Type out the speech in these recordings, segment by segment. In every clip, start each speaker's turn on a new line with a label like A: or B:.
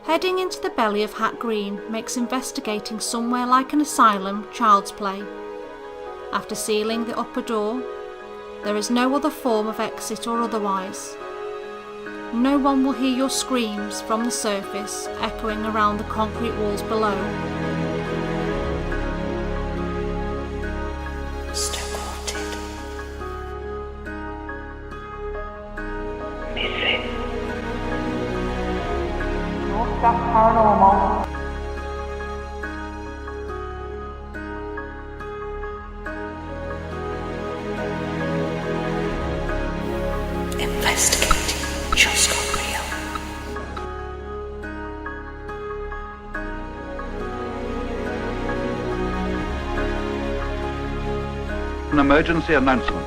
A: Heading into the belly of Hat Green makes investigating somewhere like an asylum child's play. After sealing the upper door, there is no other form of exit or otherwise. No one will hear your screams from the surface echoing around the concrete walls below.
B: Stoke Haunted. Missing. Paranormal. Investigating just got real.
C: An emergency announcement.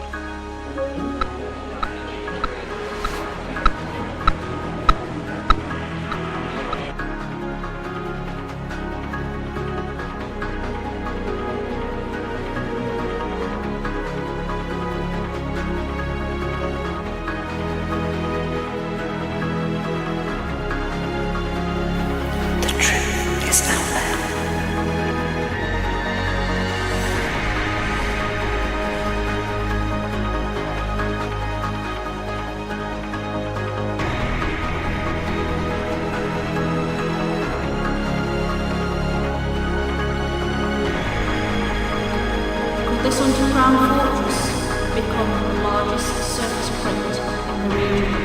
B: Is out there.
A: Could this underground fortress become the largest surface print in the region?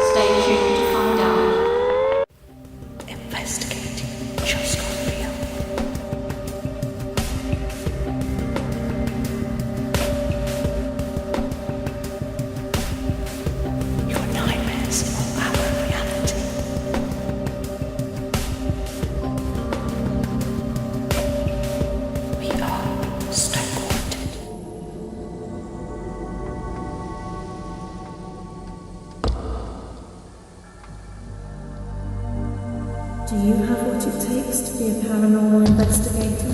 A: Stay tuned to find out.
B: Investigating just got real. Your nightmares are our reality. We are Stoke Haunted.
D: Do you have what it takes to be a paranormal investigator?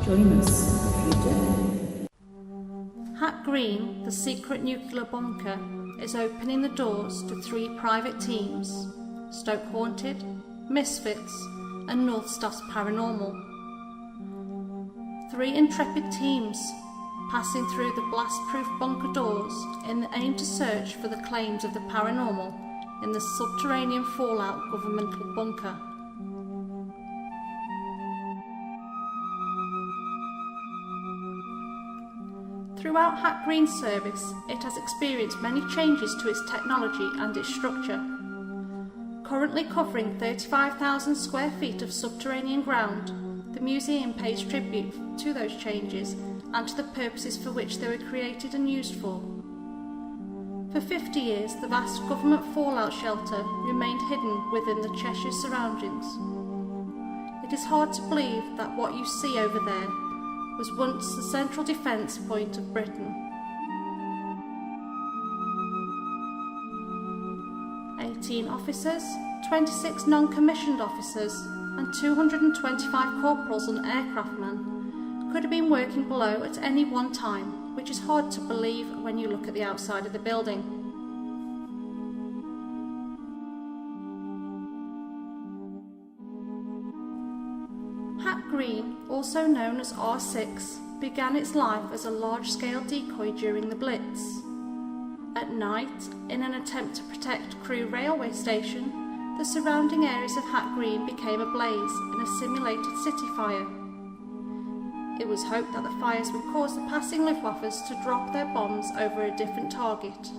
D: Join us if you dare.
A: Hat Green, the secret nuclear bunker, is opening the doors to 3 private teams: Stoke Haunted, Misfits and North Staff's Paranormal. 3 intrepid teams passing through the blast-proof bunker doors in the aim to search for the claims of the paranormal in the subterranean fallout governmental bunker. Throughout Hat Green's service, it has experienced many changes to its technology and its structure. Currently covering 35,000 square feet of subterranean ground, the museum pays tribute to those changes and to the purposes for which they were created and used for. For 50 years, the vast government fallout shelter remained hidden within the Cheshire surroundings. It is hard to believe that what you see over there was once the central defence point of Britain. 18 officers, 26 non-commissioned officers and 225 corporals and aircraftmen could have been working below at any one time, which is hard to believe when you look at the outside of the building. Hat Green, also known as R6, began its life as a large-scale decoy during the Blitz. At night, in an attempt to protect Crewe railway station, the surrounding areas of Hat Green became ablaze in a simulated city fire. It was hoped that the fires would cause the passing Luftwaffes to drop their bombs over a different target.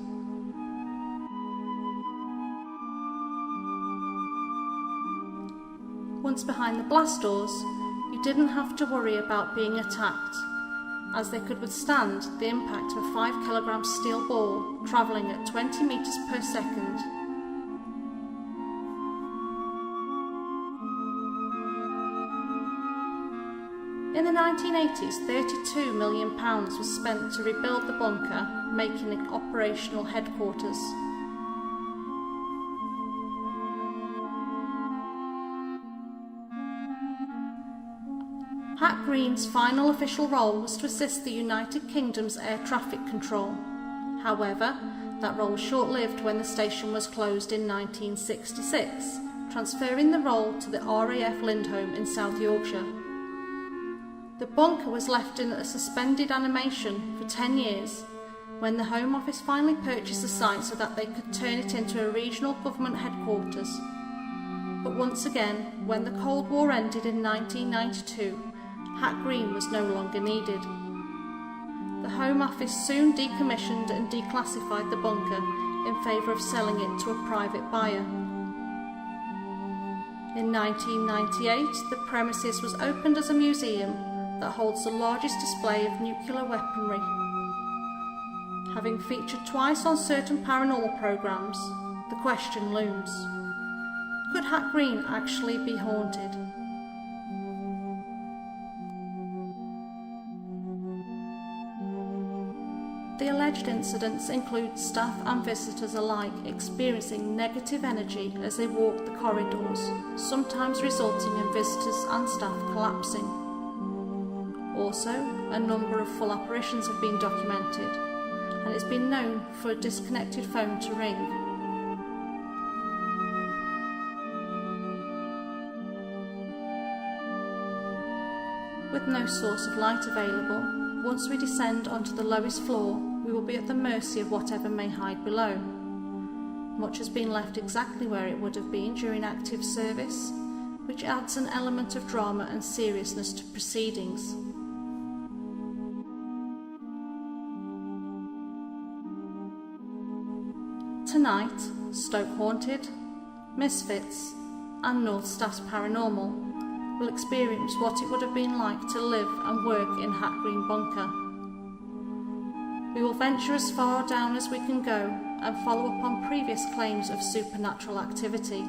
A: Once behind the blast doors, you didn't have to worry about being attacked, as they could withstand the impact of a 5 kilogram steel ball travelling at 20 metres per second. In the the 1980s, £32 million was spent to rebuild the bunker, making it operational headquarters. Hack Green's final official role was to assist the United Kingdom's air traffic control. However, that role was short-lived when the station was closed in 1966, transferring the role to the RAF Lindholme in South Yorkshire. The bunker was left in a suspended animation for 10 years, when the Home Office finally purchased the site so that they could turn it into a regional government headquarters. But once again, when the Cold War ended in 1992, Hack Green was no longer needed. The Home Office soon decommissioned and declassified the bunker in favour of selling it to a private buyer. In 1998, the premises was opened as a museum that holds the largest display of nuclear weaponry. Having featured twice on certain paranormal programmes, the question looms: could Hack Green actually be haunted? The alleged incidents include staff and visitors alike experiencing negative energy as they walk the corridors, sometimes resulting in visitors and staff collapsing. Also, a number of full apparitions have been documented, and it's been known for a disconnected phone to ring. With no source of light available, once we descend onto the lowest floor, we will be at the mercy of whatever may hide below. Much has been left exactly where it would have been during active service, which adds an element of drama and seriousness to proceedings. Tonight, Stoke Haunted, Misfits and North Staff's Paranormal will experience what it would have been like to live and work in Hack Green Bunker. We will venture as far down as we can go and follow up on previous claims of supernatural activity.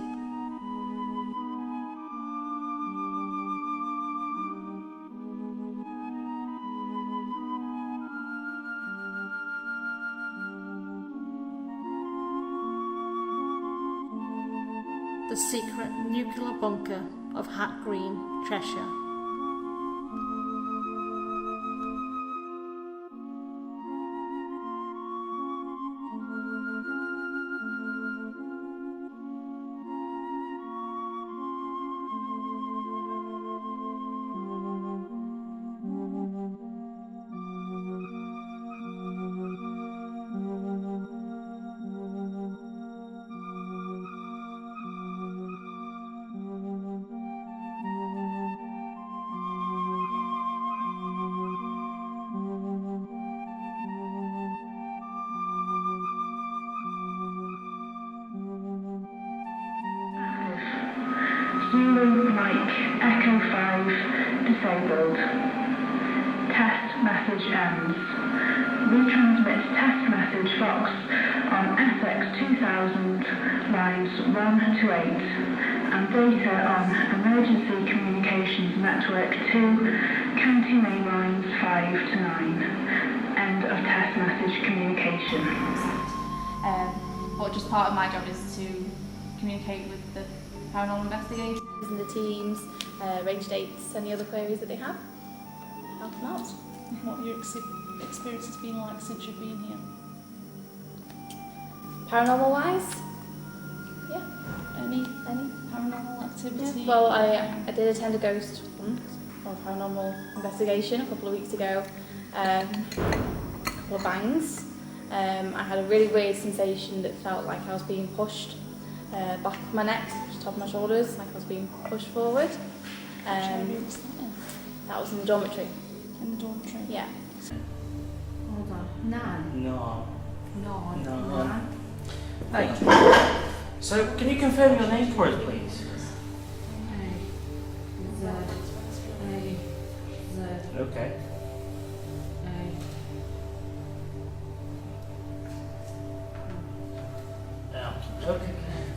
A: The secret nuclear bunker of Hack Green, Cheshire.
E: Zulu Mike Echo 5 disabled. Test message ends. Retransmit test message Fox on SX 2000 lines 1 to 8 and data on emergency communications network 2 county main lines 5 to 9. End of test message communication.
F: But just part of my job is to communicate with the paranormal investigators and the teams, arrange dates, any other queries that they have. Help them out.
A: What your experience has been like since you've been here?
F: Paranormal wise? Yeah.
A: Any paranormal activity?
F: Yeah. Well, I did attend a ghost hunt or paranormal investigation a couple of weeks ago. A couple of bangs. I had a really weird sensation that felt like I was being pushed back of my neck, top of my shoulders, like I was being pushed forward. That was in the dormitory.
A: In the dormitory?
F: Yeah.
D: Hold on. Nan?
G: No.
D: No.
G: Right. So, can you confirm your name for us, please? Okay. Okay.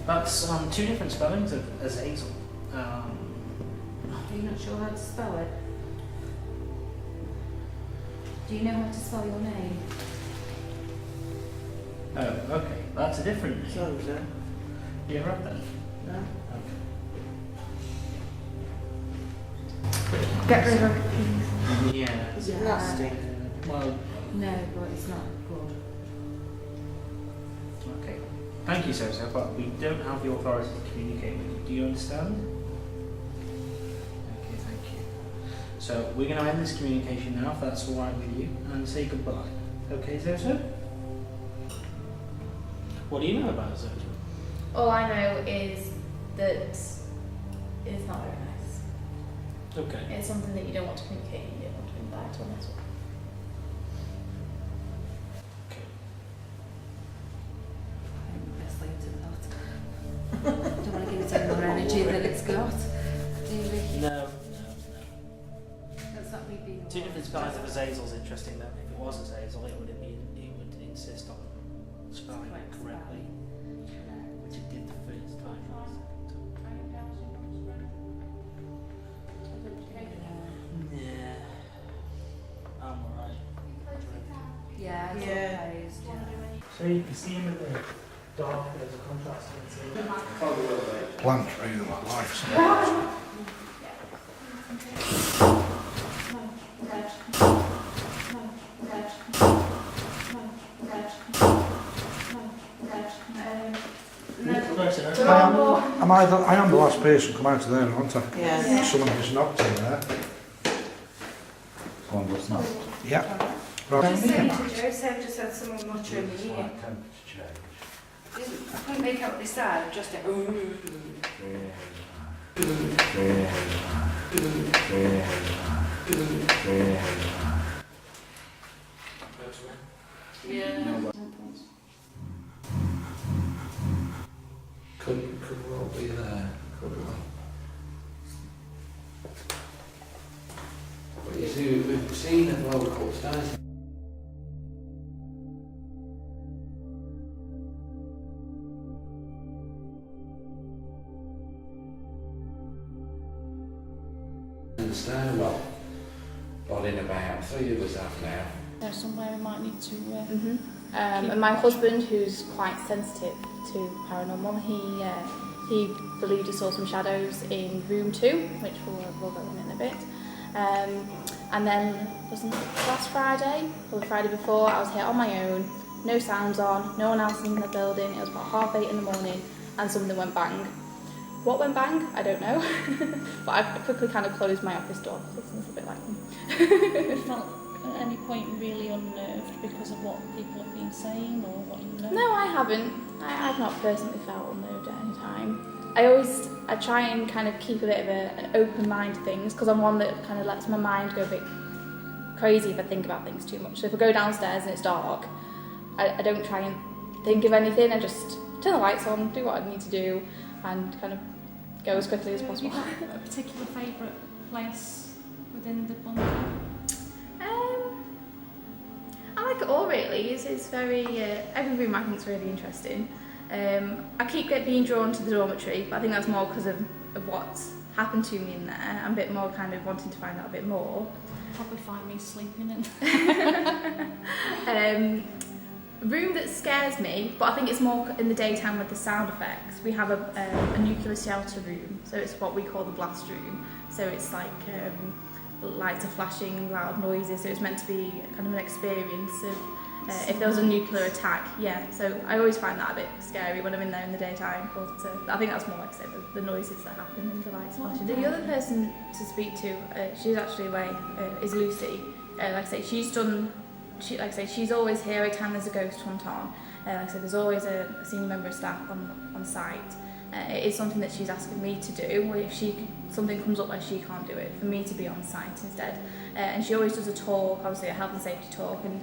G: That's two different spellings of Azazel.
D: Are you not sure how to spell it?
H: Do you know how to spell your name?
G: Oh, okay. That's a different name.
I: So, is that?
G: You ever had that?
I: No.
G: Okay.
H: Get rid of it, please.
G: Yeah.
I: Is it
H: Yeah.
I: nasty?
G: Well,
H: No, but it's not good.
G: okay. Thank you, so but we don't have the authority to communicate with you. Do you understand? Okay, thank you. So we're going to end this communication now, if that's all right with you, and say goodbye. Okay, Zozo? What do you know about Zozo?
F: All I know is that it's not very nice.
G: Okay.
F: It's something that you don't want to communicate and you don't want to invite or mess with.
G: Okay.
H: I think best leave it at that. Don't want to give it any more energy than it's got. Do we?
G: No.
H: That's not me being.
G: Two different styles of Azazel's interesting though. If it was Azazel, it would insist on spelling it correctly, which it did the first time. Yeah. I'm alright.
H: Yeah, it's
I: Yeah.
H: all closed, yeah.
G: So you can see him in the dark, there's a contrast in
C: Plant through the lights. I am the last person to come out of there, aren't I?
I: Yeah.
C: Someone has knocked in there. Someone was knocked? Yeah.
H: Just saying to Joseph, just had someone muttering in here. I couldn't make out what they said, just a yeah.
J: Could we all be there, could we? But you see, we've seen a bloke upstairs. In the stairwell, bodding about, 3 of us have now.
F: There's somewhere we might need to. And my husband, who's quite sensitive to paranormal, he believed he saw some shadows in room 2, which we'll go in a bit. And then wasn't it last Friday or the Friday before? I was here on my own, no sounds on, no one else in the building. It was about 8:30 in the morning, and something went bang. What went bang? I don't know. But I quickly kind of closed my office door. It's a bit like.
A: You felt at any point really unnerved because of what people have been saying or what you know?
F: No, I haven't. I've not personally felt unnerved at any time. I try and kind of keep a bit of an open mind to things, because I'm one that kind of lets my mind go a bit crazy if I think about things too much. So if I go downstairs and it's dark, I don't try and think of anything. I just turn the lights on, do what I need to do, and kind of go as quickly as possible.
A: Have you got a particular favourite place within the bunker?
F: I like it all really. It's very every room I think is really interesting. I keep being drawn to the dormitory, but I think that's more because of what's happened to me in there. I'm a bit more kind of wanting to find out a bit more.
A: Probably find me sleeping in.
F: Room that scares me, but I think it's more in the daytime with the sound effects. We have a nuclear shelter room, so it's what we call the blast room. So it's like lights are flashing, loud noises, so it's meant to be kind of an experience of if there was a nuclear attack. Yeah, so I always find that a bit scary when I'm in there in the daytime, but I think that's more like I say the noises that happen and the lights flashing. The other person to speak to, she's actually away, is Lucy. Like I say, she's always here every time there's a ghost hunt on. Like I said, there's always a senior member of staff on site. It is something that she's asking me to do, or if something comes up where she can't do it, for me to be on site instead. And she always does a talk, obviously a health and safety talk, and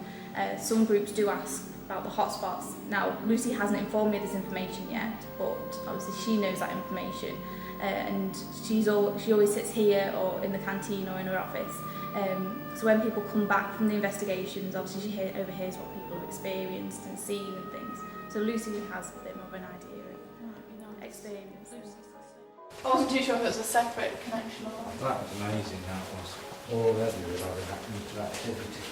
F: some groups do ask about the hotspots. Now, Lucy hasn't informed me of this information yet, but obviously she knows that information. And she always sits here or in the canteen or in her office. So when people come back from the investigations, obviously she overhears what people have experienced and seen and things. So Lucy has a bit more of an idea of experience. I wasn't too sure if it was a separate connection or not.
J: That was amazing, that was. Already we've had that nuclear activity.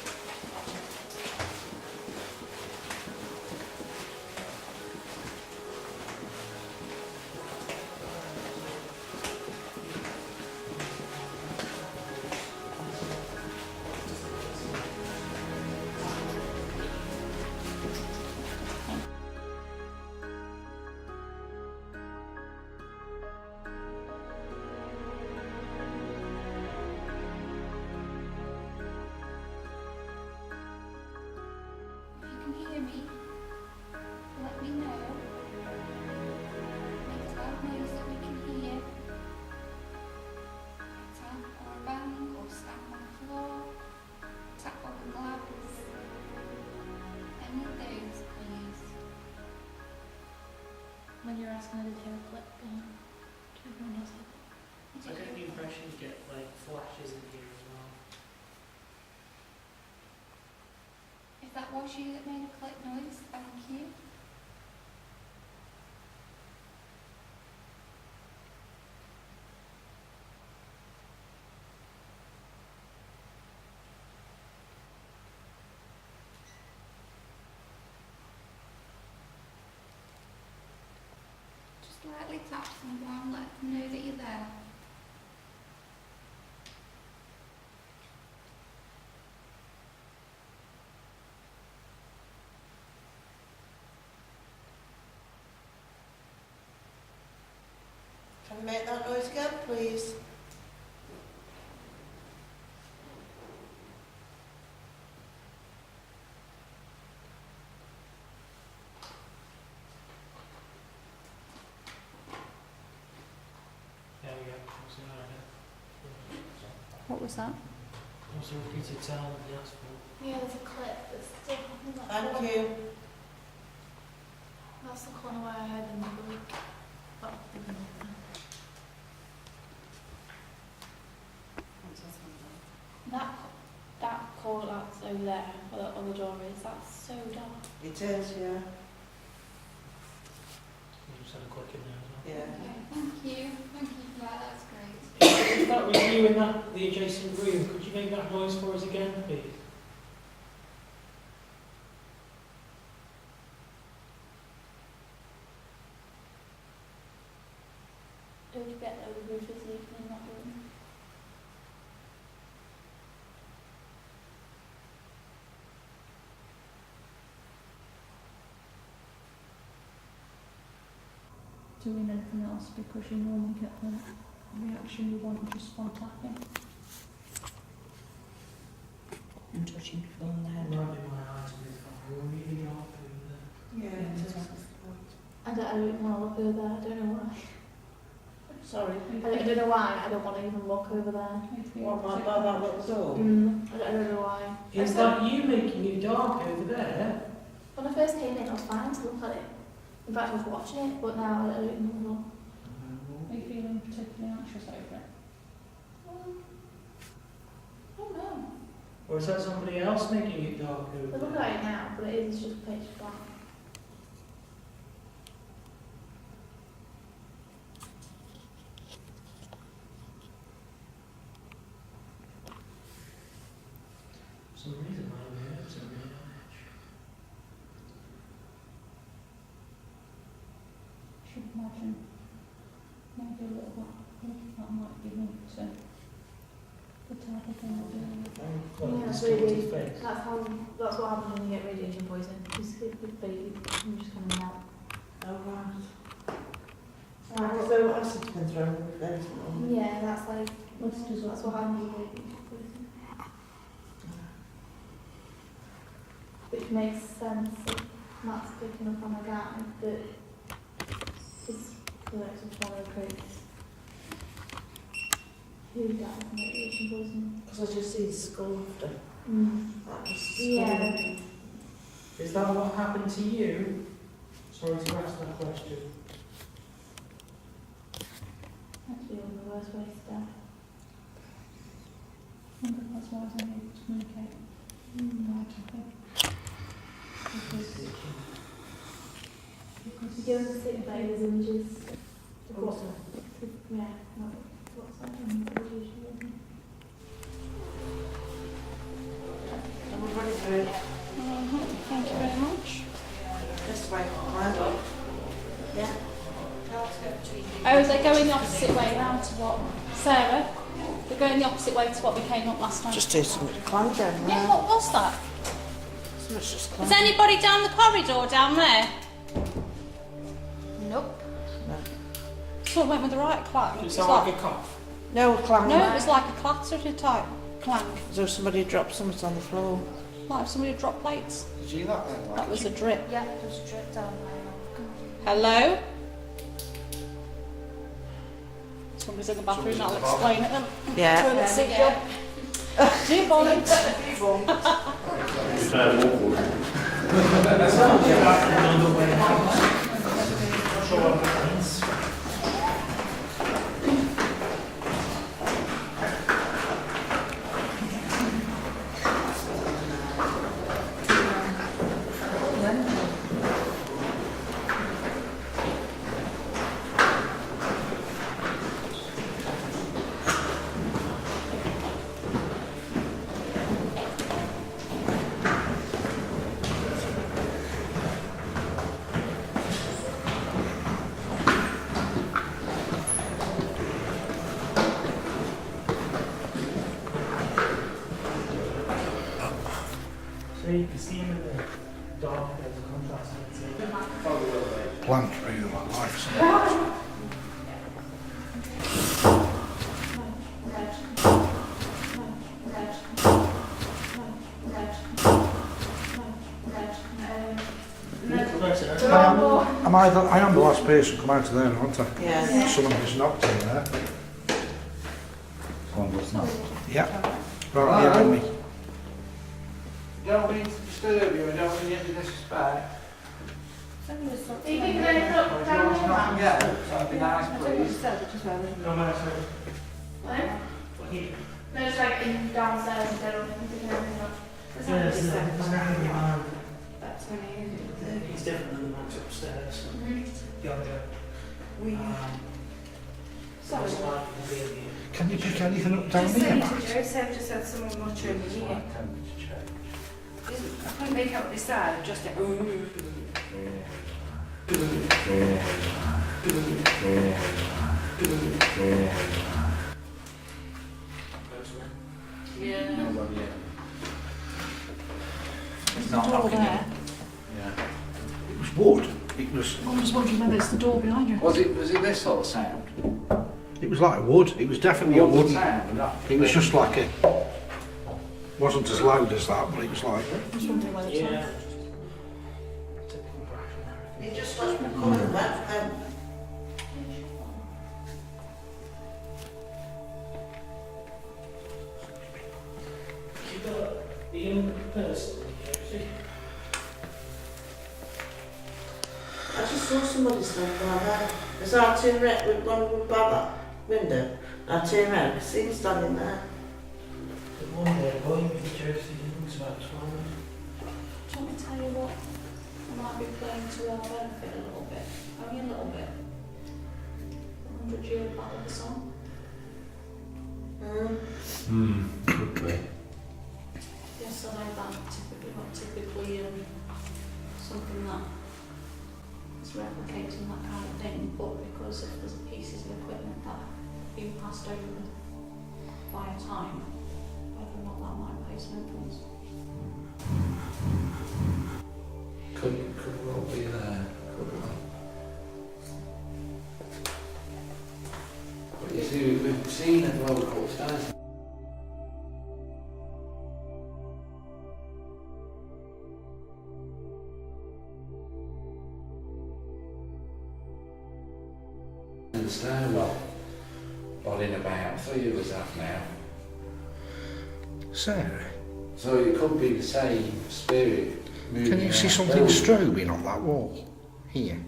F: first and I did hear a clip, but everyone else had it.
G: I get the impression you get like flashes in here as well.
H: If that was you that made a click noise, thank you. Just lightly tap someone, let them know that you're there.
I: Can you make that noise again, please?
G: There we go.
A: What was that?
G: Also repeated sound of the asphalt.
F: Yeah, there's a clip that's still in that
I: Thank
F: corner.
I: you.
F: That's the corner where I heard them the other week. Well, that corner that's over there, where the other door is, that's so dark.
I: It is, yeah.
G: You just had a click in there as well.
I: Yeah.
H: Okay, thank you. Thank you for that, that's great.
G: If that was you in that, the adjacent room, could you make that noise for us again, please?
F: Don't forget that the roof is leaking in that room.
A: Doing anything else because you normally get the reaction you want just from tapping.
I: And touching people on the
G: It
I: head.
G: might be my eyes, but it's not really dark over there.
I: Yeah, it is.
F: I don't even want to look over there, I don't know why.
I: Sorry.
F: I don't know why, I don't want to even look over there.
I: What, by that little door?
F: I don't know why.
G: Is that you making it dark over there?
F: When I first came in, I was fine to look at it. In fact, I was watching it, but now I don't even look.
A: Are you feeling particularly anxious over it?
F: I don't know.
G: Or is that somebody else making it dark
F: I
G: over
F: look
G: there?
F: at it now, but it is just pitch black.
G: For some reason my nerves are really on edge.
A: Should imagine maybe a little bit that might be linked to the type of thing we're doing.
G: Well,
F: Yeah,
G: it's
F: really.
G: towards his face.
F: That's what happens when you get radiation poison. Just hit the baby, you just kind of melt.
I: Oh, right. Right, so acid's been thrown with everything on.
F: Yeah, that's like,
A: Blisters
F: that's what happens with radiation poison. Which makes sense if Matt's picking up on a guy that is collected from one of the crates. Who died from radiation poisoning?
I: Because I just see his skull after. That was
F: Yeah.
G: Is that what happened to you? Sorry to ask that question.
F: That's really the worst way to die.
A: I wonder if that's why I was unable to communicate. By tapping. Because
F: You go and sit by these images.
I: What's
F: Yeah, what's that? Radiation poisoning.
I: Everybody through.
A: thank you very much.
I: This way, mind up. Yeah.
A: Oh, they're going the opposite way round to what? Sarah? They're going the opposite way to what we came up last time.
I: Just do some climb down,
A: Yeah,
I: right?
A: what was that?
I: So let's just
A: Is
I: climb.
A: anybody down the corridor down there? Nope.
I: No.
A: Someone went with the right clang.
G: Does
A: It's
G: it sound like a cough?
I: No, climb.
A: no, it was like a clatter type clang.
I: As though somebody dropped something on the floor.
A: Like if somebody dropped plates.
C: Did you hear that then?
A: That was a drip.
F: Yeah, just drip down there.
A: Hello? Somebody's in the bathroom, I'll explain it then.
I: Yeah.
A: Toilet seat job. Dear Bonnet.
G: Another way out. Not sure what happened. can see him in the dark, there's a contrast.
C: Plant real life. I am the last person to come out of there, aren't I?
I: Yeah.
C: Someone just knocked in there.
J: One was not.
C: Yeah. Right behind me.
J: Don't mean to disturb you, I don't mean any disrespect.
F: Are you thinking of anything up down here?
J: Yeah, that'd be nice, please.
G: No, no, sorry.
F: Hello?
G: What he?
F: No, it's like in downstairs and they're all thinking of anything up.
G: Yes,
F: That's when I
G: he's different than the ones upstairs. Younger.
F: Sorry.
G: Most likely to be in here.
C: Can you pick anything up down
H: Just
C: here,
H: saying to
C: Matt?
H: Joseph, just had someone muttering in here. I couldn't make out this side, just like,
F: Yeah.
J: Nobody yet.
I: It's not door there.
J: Yeah.
C: It was wood. It was.
I: I'm just wondering whether it's the door behind you.
J: Was it this sort of sound?
C: It was like wood. It was definitely a wooden.
J: sound, not.
C: It was just like a. Wasn't as loud as that, but it was like.
I: I'm just wondering whether it's
G: Yeah.
I: on.
G: Typical brush and everything.
I: It just lets me come in that.
G: You got the young person, see?
I: I just saw somebody stand by there. As I turned around, with one by that window, I turned around, I see him standing there.
G: The one there, going with the jersey, he looks about 12.
F: Do you want me to tell you what might be playing to our benefit a little bit? Only a little bit. 100-year battle of the song.
J: Could be.
F: Yes, I know that typically, not typically something that is replicating that kind of thing, but because if there's pieces of equipment that have been passed over via time, whether or not that might play some influence.
J: Could well be there. Could well. But you see, we've seen at the local stars. In the stairwell, or in about 3 of us have now.
C: Sarah,
J: So it could be the same spirit moving.
C: can you see
J: around
C: something
J: the
C: strobing on that wall? Here.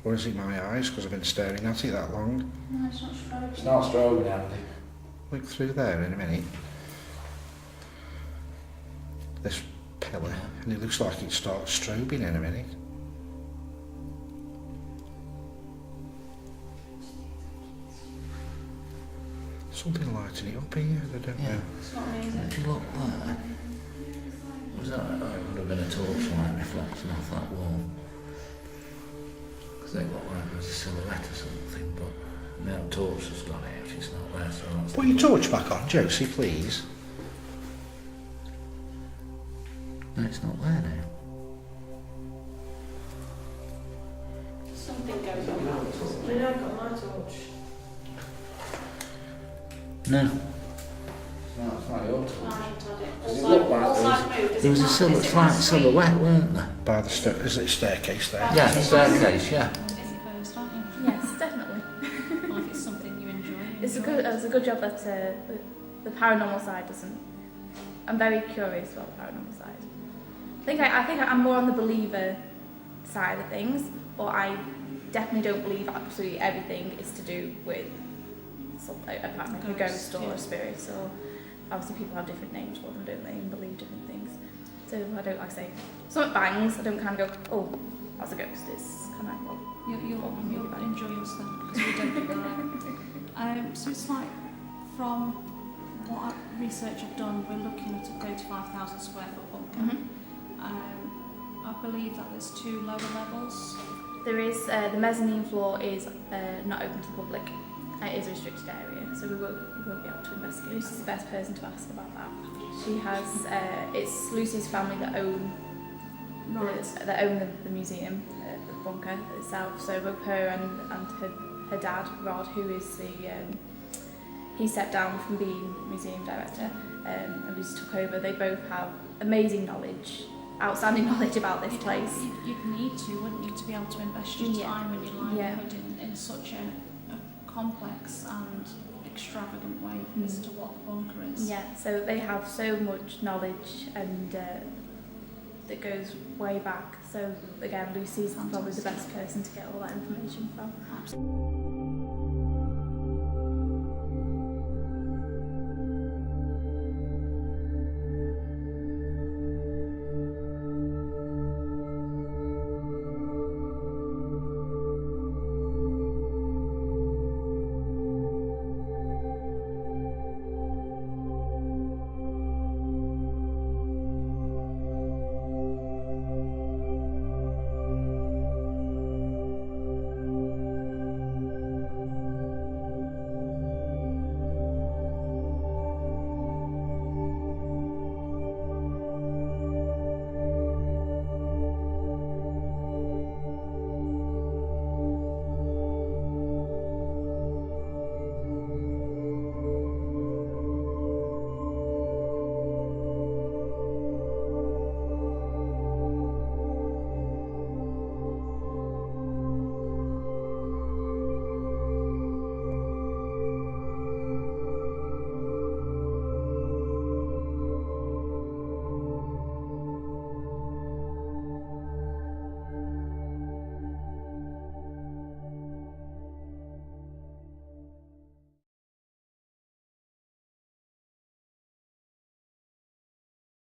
C: Or is it my eyes because I've been staring at it that long?
F: No, it's not strobing.
J: It's not strobing, Andy.
C: Look through there in a minute. This pillar, and it looks like it starts strobing in a minute. Something lighting it up here, I don't know.
F: It's not me, is it?
B: If you look there, was that, it would have been a torchlight reflecting off that wall. Because they look like there's a silhouette or something, but now torch has gone out, it's not there, so that's...
C: Put your torch back on, Josie, please.
B: No, it's not there now.
F: Something goes on that.
I: I know, I've got my torch.
B: No,
J: No, it's not your torch.
F: I haven't had it.
J: Does it
F: All
J: look
F: side-
J: like
F: all
J: there's-
F: side moved. Is
B: there was
F: it
B: a
F: not-
B: silhouette,
F: is it
B: slight
F: not sweet?
B: silhouette, weren't there?
C: By the is it staircase there?
B: Yeah, staircase, yeah.
K: Is it first, aren't you?
F: Yes, definitely.
K: Or if it's something you enjoy.
F: It's a good job that the paranormal side doesn't. I'm very curious about the paranormal side. I think I'm more on the believer side of things, but I definitely don't believe absolutely everything is to do with something, apart from like a ghost or a spirit. So obviously people have different names for them, don't they, and believe different things. So I don't, like I say, something bangs, I don't kind of go, oh, that's a ghost. It's kind of like, well,
K: You'll enjoy yourself because we don't do that. So it's like from what research I've done, we're looking at a 35,000 square foot bunker. I believe that there's 2 lower levels.
F: there is the mezzanine floor is not open to the public. It is a restricted area, so we won't be able to investigate. Who's the best person to ask about that? She has. It's Lucy's family that own the museum, the bunker itself. So both her and her dad, Rod, who is he stepped down from being museum director, and Lucy took over. They both have amazing knowledge, outstanding knowledge about this place.
K: You'd need to, wouldn't you, to be able to invest your time and your livelihood in such a complex and extravagant way as to what the bunker is.
F: Yeah, so they have so much knowledge and that goes way back. So again, Lucy's probably the best person to get all that information from.
K: Absolutely.